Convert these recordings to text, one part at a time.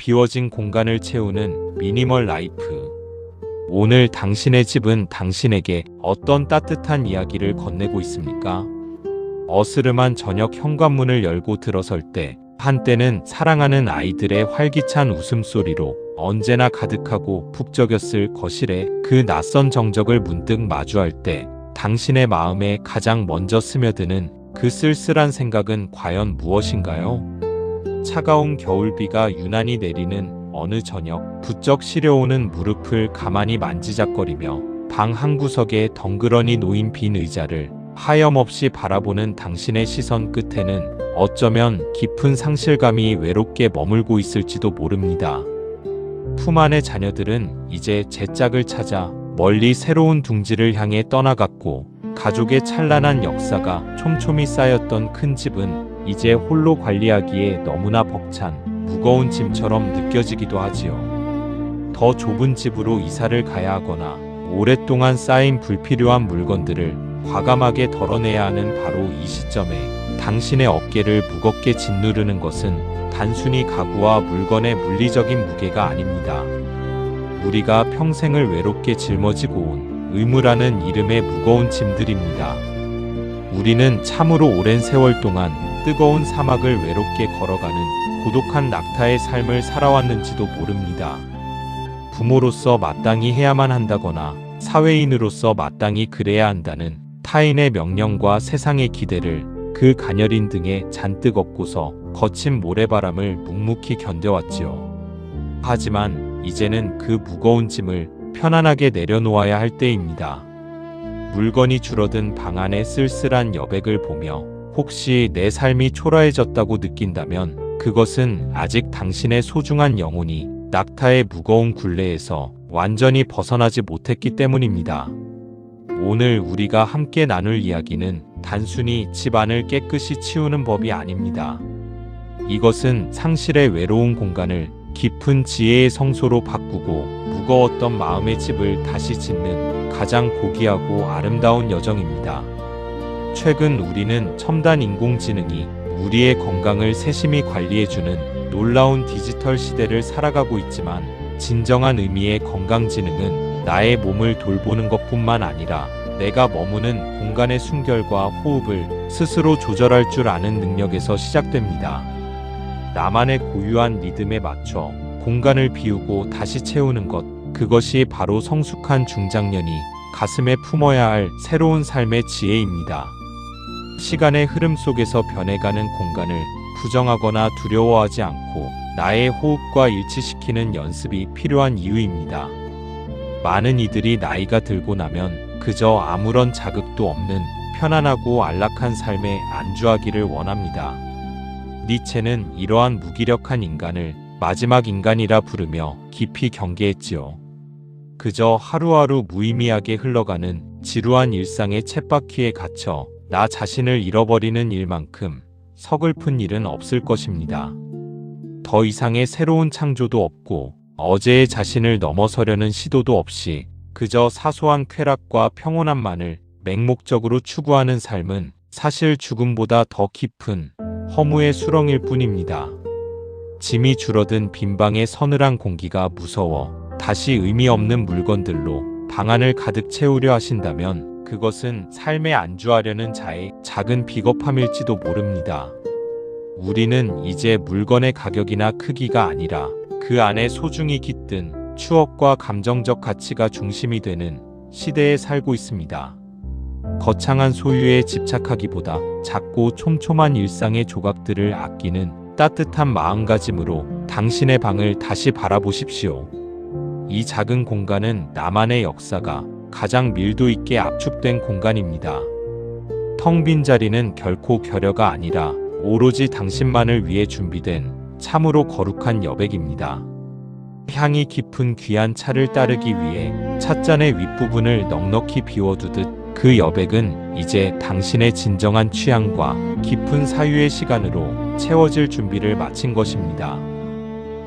비워진 공간을 채우는 미니멀 라이프. 오늘 당신의 집은 당신에게 어떤 따뜻한 이야기를 건네고 있습니까? 어스름한 저녁 현관문을 열고 들어설 때, 한때는 사랑하는 아이들의 활기찬 웃음소리로 언제나 가득하고 북적였을 거실에 그 낯선 정적을 문득 마주할 때, 당신의 마음에 가장 먼저 스며드는 그 쓸쓸한 생각은 과연 무엇인가요? 차가운 겨울비가 유난히 내리는 어느 저녁, 부쩍 시려오는 무릎을 가만히 만지작거리며 방 한구석에 덩그러니 놓인 빈 의자를 하염없이 바라보는 당신의 시선 끝에는 어쩌면 깊은 상실감이 외롭게 머물고 있을지도 모릅니다. 품 안의 자녀들은 이제 제 짝을 찾아 멀리 새로운 둥지를 향해 떠나갔고, 가족의 찬란한 역사가 촘촘히 쌓였던 큰 집은 이제 홀로 관리하기에 너무나 벅찬 무거운 짐처럼 느껴지기도 하지요. 더 좁은 집으로 이사를 가야 하거나 오랫동안 쌓인 불필요한 물건들을 과감하게 덜어내야 하는 바로 이 시점에 당신의 어깨를 무겁게 짓누르는 것은 단순히 가구와 물건의 물리적인 무게가 아닙니다. 우리가 평생을 외롭게 짊어지고 온 의무라는 이름의 무거운 짐들입니다. 우리는 참으로 오랜 세월 동안 뜨거운 사막을 외롭게 걸어가는 고독한 낙타의 삶을 살아왔는지도 모릅니다. 부모로서 마땅히 해야만 한다거나 사회인으로서 마땅히 그래야 한다는 타인의 명령과 세상의 기대를 그 가녀린 등에 잔뜩 업고서 거친 모래바람을 묵묵히 견뎌왔지요. 하지만 이제는 그 무거운 짐을 편안하게 내려놓아야 할 때입니다. 물건이 줄어든 방 안의 쓸쓸한 여백을 보며 혹시 내 삶이 초라해졌다고 느낀다면 그것은 아직 당신의 소중한 영혼이 낙타의 무거운 굴레에서 완전히 벗어나지 못했기 때문입니다. 오늘 우리가 함께 나눌 이야기는 단순히 집안을 깨끗이 치우는 법이 아닙니다. 이것은 상실의 외로운 공간을 깊은 지혜의 성소로 바꾸고 무거웠던 마음의 집을 다시 짓는 가장 고귀하고 아름다운 여정입니다. 최근 우리는 첨단 인공지능이 우리의 건강을 세심히 관리해주는 놀라운 디지털 시대를 살아가고 있지만, 진정한 의미의 건강지능은 나의 몸을 돌보는 것뿐만 아니라 내가 머무는 공간의 숨결과 호흡을 스스로 조절할 줄 아는 능력에서 시작됩니다. 나만의 고유한 리듬에 맞춰 공간을 비우고 다시 채우는 것, 그것이 바로 성숙한 중장년이 가슴에 품어야 할 새로운 삶의 지혜입니다. 시간의 흐름 속에서 변해가는 공간을 부정하거나 두려워하지 않고 나의 호흡과 일치시키는 연습이 필요한 이유입니다. 많은 이들이 나이가 들고 나면 그저 아무런 자극도 없는 편안하고 안락한 삶에 안주하기를 원합니다. 니체는 이러한 무기력한 인간을 마지막 인간이라 부르며 깊이 경계했지요. 그저 하루하루 무의미하게 흘러가는 지루한 일상의 쳇바퀴에 갇혀 나 자신을 잃어버리는 일만큼 서글픈 일은 없을 것입니다. 더 이상의 새로운 창조도 없고 어제의 자신을 넘어서려는 시도도 없이 그저 사소한 쾌락과 평온함만을 맹목적으로 추구하는 삶은 사실 죽음보다 더 깊은 허무의 수렁일 뿐입니다. 짐이 줄어든 빈방의 서늘한 공기가 무서워 다시 의미 없는 물건들로 방 안을 가득 채우려 하신다면 그것은 삶에 안주하려는 자의 작은 비겁함일지도 모릅니다. 우리는 이제 물건의 가격이나 크기가 아니라 그 안에 소중히 깃든 추억과 감정적 가치가 중심이 되는 시대에 살고 있습니다. 거창한 소유에 집착하기보다 작고 촘촘한 일상의 조각들을 아끼는 따뜻한 마음가짐으로 당신의 방을 다시 바라보십시오. 이 작은 공간은 나만의 역사가 가장 밀도 있게 압축된 공간입니다. 텅 빈 자리는 결코 결여가 아니라 오로지 당신만을 위해 준비된 참으로 거룩한 여백입니다. 향이 깊은 귀한 차를 따르기 위해 찻잔의 윗부분을 넉넉히 비워두듯 그 여백은 이제 당신의 진정한 취향과 깊은 사유의 시간으로 채워질 준비를 마친 것입니다.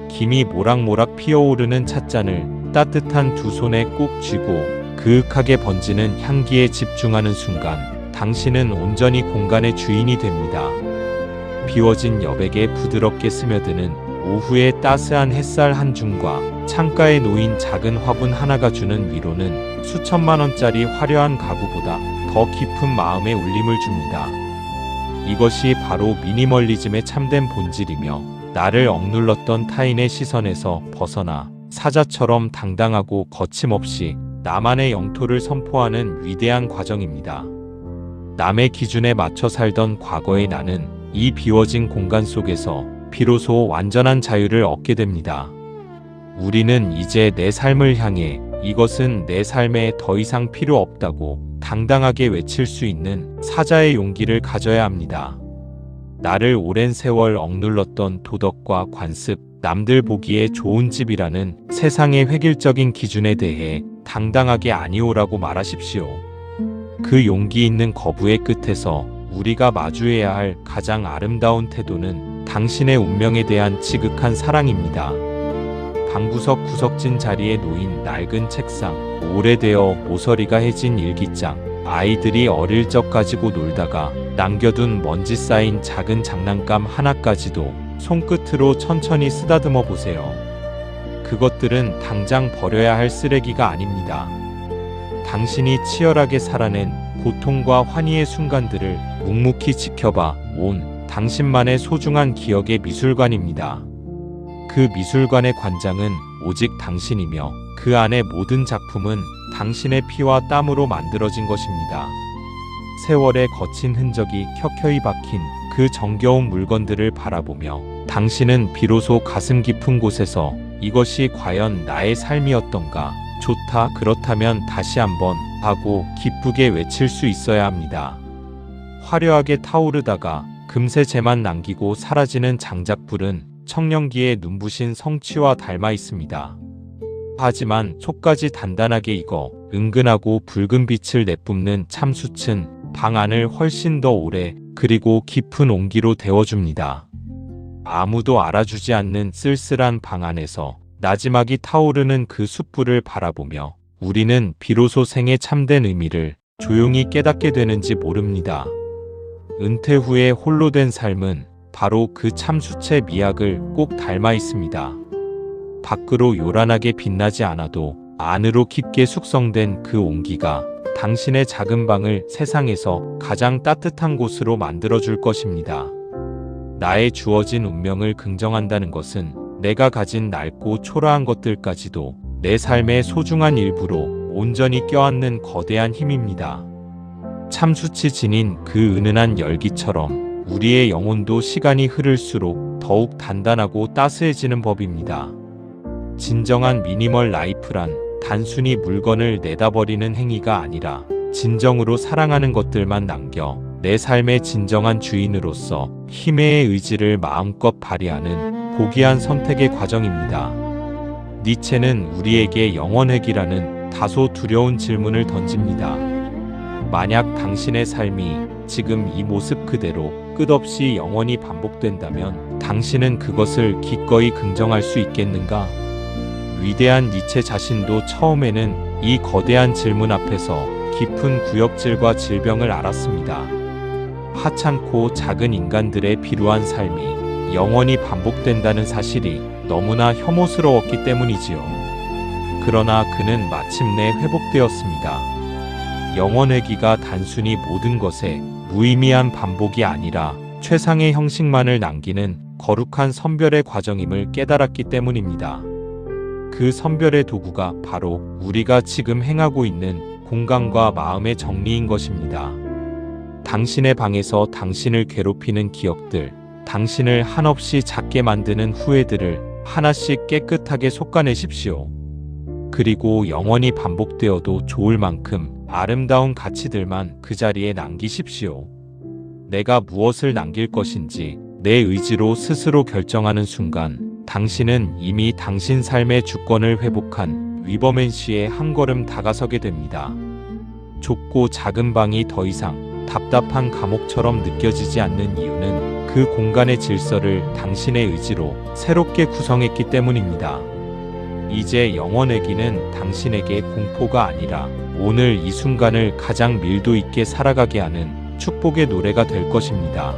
김이 모락모락 피어오르는 찻잔을 따뜻한 두 손에 꼭 쥐고 그윽하게 번지는 향기에 집중하는 순간 당신은 온전히 공간의 주인이 됩니다. 비워진 여백에 부드럽게 스며드는 오후에 따스한 햇살 한 줌과 창가에 놓인 작은 화분 하나가 주는 위로는 수천만 원짜리 화려한 가구보다 더 깊은 마음의 울림을 줍니다. 이것이 바로 미니멀리즘의 참된 본질이며 나를 억눌렀던 타인의 시선에서 벗어나 사자처럼 당당하고 거침없이 나만의 영토를 선포하는 위대한 과정입니다. 남의 기준에 맞춰 살던 과거의 나는 이 비워진 공간 속에서 비로소 완전한 자유를 얻게 됩니다. 우리는 이제 내 삶을 향해 이것은 내 삶에 더 이상 필요 없다고 당당하게 외칠 수 있는 사자의 용기를 가져야 합니다. 나를 오랜 세월 억눌렀던 도덕과 관습, 남들 보기에 좋은 집이라는 세상의 획일적인 기준에 대해 당당하게 아니오라고 말하십시오. 그 용기 있는 거부의 끝에서 우리가 마주해야 할 가장 아름다운 태도는 당신의 운명에 대한 지극한 사랑입니다. 방구석 구석진 자리에 놓인 낡은 책상, 오래되어 모서리가 해진 일기장, 아이들이 어릴 적 가지고 놀다가 남겨둔 먼지 쌓인 작은 장난감 하나까지도 손끝으로 천천히 쓰다듬어 보세요. 그것들은 당장 버려야 할 쓰레기가 아닙니다. 당신이 치열하게 살아낸 고통과 환희의 순간들을 묵묵히 지켜봐 온 당신만의 소중한 기억의 미술관입니다. 그 미술관의 관장은 오직 당신이며 그 안의 모든 작품은 당신의 피와 땀으로 만들어진 것입니다. 세월의 거친 흔적이 켜켜이 박힌 그 정겨운 물건들을 바라보며 당신은 비로소 가슴 깊은 곳에서 이것이 과연 나의 삶이었던가, 좋다, 그렇다면 다시 한번 하고 기쁘게 외칠 수 있어야 합니다. 화려하게 타오르다가 금세 재만 남기고 사라지는 장작불은 청년기의 눈부신 성취와 닮아 있습니다. 하지만 속까지 단단하게 익어 은근하고 붉은 빛을 내뿜는 참숯은 방 안을 훨씬 더 오래 그리고 깊은 온기로 데워줍니다. 아무도 알아주지 않는 쓸쓸한 방 안에서 나지막이 타오르는 그 숯불을 바라보며 우리는 비로소 생의 참된 의미를 조용히 깨닫게 되는지 모릅니다. 은퇴 후에 홀로 된 삶은 바로 그 참숯의 미학을 꼭 닮아 있습니다. 밖으로 요란하게 빛나지 않아도 안으로 깊게 숙성된 그 온기가 당신의 작은 방을 세상에서 가장 따뜻한 곳으로 만들어줄 것입니다. 나의 주어진 운명을 긍정한다는 것은 내가 가진 낡고 초라한 것들까지도 내 삶의 소중한 일부로 온전히 껴안는 거대한 힘입니다. 참숯이 지닌 그 은은한 열기처럼 우리의 영혼도 시간이 흐를수록 더욱 단단하고 따스해지는 법입니다. 진정한 미니멀 라이프란 단순히 물건을 내다버리는 행위가 아니라 진정으로 사랑하는 것들만 남겨 내 삶의 진정한 주인으로서 힘의 의지를 마음껏 발휘하는 고귀한 선택의 과정입니다. 니체는 우리에게 영원획이라는 다소 두려운 질문을 던집니다. 만약 당신의 삶이 지금 이 모습 그대로 끝없이 영원히 반복된다면 당신은 그것을 기꺼이 긍정할 수 있겠는가? 위대한 니체 자신도 처음에는 이 거대한 질문 앞에서 깊은 구역질과 질병을 앓았습니다. 하찮고 작은 인간들의 비루한 삶이 영원히 반복된다는 사실이 너무나 혐오스러웠기 때문이지요. 그러나 그는 마침내 회복되었습니다. 영원회귀가 단순히 모든 것의 무의미한 반복이 아니라 최상의 형식만을 남기는 거룩한 선별의 과정임을 깨달았기 때문입니다. 그 선별의 도구가 바로 우리가 지금 행하고 있는 공간과 마음의 정리인 것입니다. 당신의 방에서 당신을 괴롭히는 기억들, 당신을 한없이 작게 만드는 후회들을 하나씩 깨끗하게 솎아내십시오. 그리고 영원히 반복되어도 좋을 만큼 아름다운 가치들만 그 자리에 남기십시오. 내가 무엇을 남길 것인지 내 의지로 스스로 결정하는 순간 당신은 이미 당신 삶의 주권을 회복한 위버맨시에 한 걸음 다가서게 됩니다. 좁고 작은 방이 더 이상 답답한 감옥처럼 느껴지지 않는 이유는 그 공간의 질서를 당신의 의지로 새롭게 구성했기 때문입니다. 이제 영원회귀는 당신에게 공포가 아니라 오늘 이 순간을 가장 밀도 있게 살아가게 하는 축복의 노래가 될 것입니다.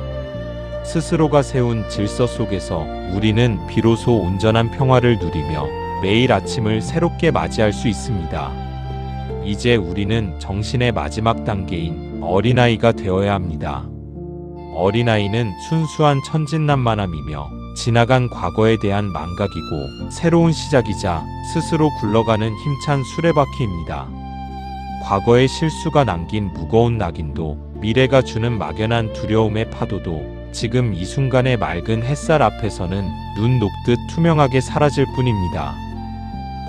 스스로가 세운 질서 속에서 우리는 비로소 온전한 평화를 누리며 매일 아침을 새롭게 맞이할 수 있습니다. 이제 우리는 정신의 마지막 단계인 어린아이가 되어야 합니다. 어린아이는 순수한 천진난만함이며 지나간 과거에 대한 망각이고 새로운 시작이자 스스로 굴러가는 힘찬 수레바퀴입니다. 과거의 실수가 남긴 무거운 낙인도 미래가 주는 막연한 두려움의 파도도 지금 이 순간의 맑은 햇살 앞에서는 눈 녹듯 투명하게 사라질 뿐입니다.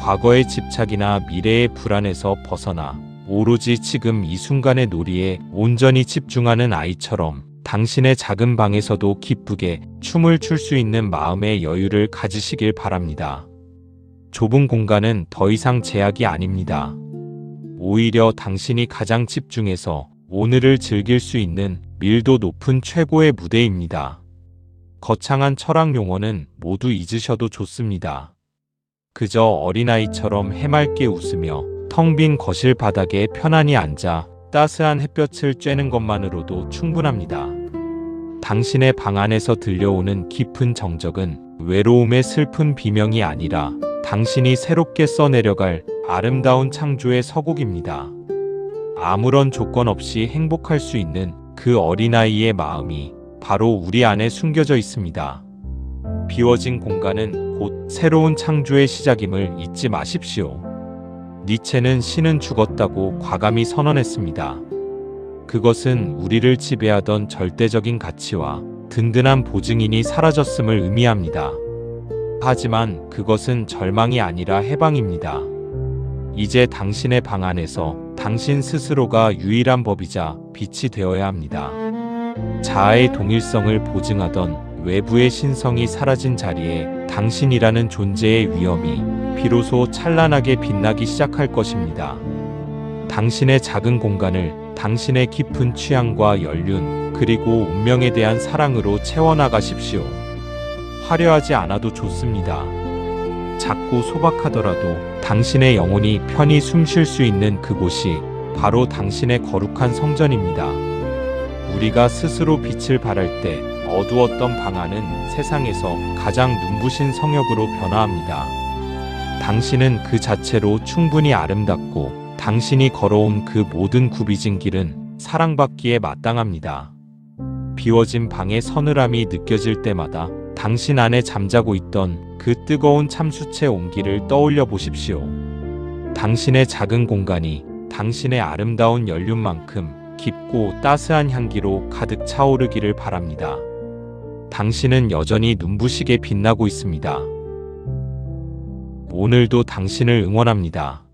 과거의 집착이나 미래의 불안에서 벗어나 오로지 지금 이 순간의 놀이에 온전히 집중하는 아이처럼 당신의 작은 방에서도 기쁘게 춤을 출 수 있는 마음의 여유를 가지시길 바랍니다. 좁은 공간은 더 이상 제약이 아닙니다. 오히려 당신이 가장 집중해서 오늘을 즐길 수 있는 밀도 높은 최고의 무대입니다. 거창한 철학 용어는 모두 잊으셔도 좋습니다. 그저 어린아이처럼 해맑게 웃으며 텅 빈 거실 바닥에 편안히 앉아 따스한 햇볕을 쬐는 것만으로도 충분합니다. 당신의 방 안에서 들려오는 깊은 정적은 외로움의 슬픈 비명이 아니라 당신이 새롭게 써내려갈 아름다운 창조의 서곡입니다. 아무런 조건 없이 행복할 수 있는 그 어린아이의 마음이 바로 우리 안에 숨겨져 있습니다. 비워진 공간은 곧 새로운 창조의 시작임을 잊지 마십시오. 니체는 신은 죽었다고 과감히 선언했습니다. 그것은 우리를 지배하던 절대적인 가치와 든든한 보증인이 사라졌음을 의미합니다. 하지만 그것은 절망이 아니라 해방입니다. 이제 당신의 방 안에서 당신 스스로가 유일한 법이자 빛이 되어야 합니다. 자아의 동일성을 보증하던 외부의 신성이 사라진 자리에 당신이라는 존재의 위엄이 비로소 찬란하게 빛나기 시작할 것입니다. 당신의 작은 공간을 당신의 깊은 취향과 연륜 그리고 운명에 대한 사랑으로 채워나가십시오. 화려하지 않아도 좋습니다. 작고 소박하더라도 당신의 영혼이 편히 숨 쉴 수 있는 그곳이 바로 당신의 거룩한 성전입니다. 우리가 스스로 빛을 발할 때 어두웠던 방 안은 세상에서 가장 눈부신 성역으로 변화합니다. 당신은 그 자체로 충분히 아름답고 당신이 걸어온 그 모든 굽이진 길은 사랑받기에 마땅합니다. 비워진 방의 서늘함이 느껴질 때마다 당신 안에 잠자고 있던 그 뜨거운 참수체 온기를 떠올려 보십시오. 당신의 작은 공간이 당신의 아름다운 연륜만큼 깊고 따스한 향기로 가득 차오르기를 바랍니다. 당신은 여전히 눈부시게 빛나고 있습니다. 오늘도 당신을 응원합니다.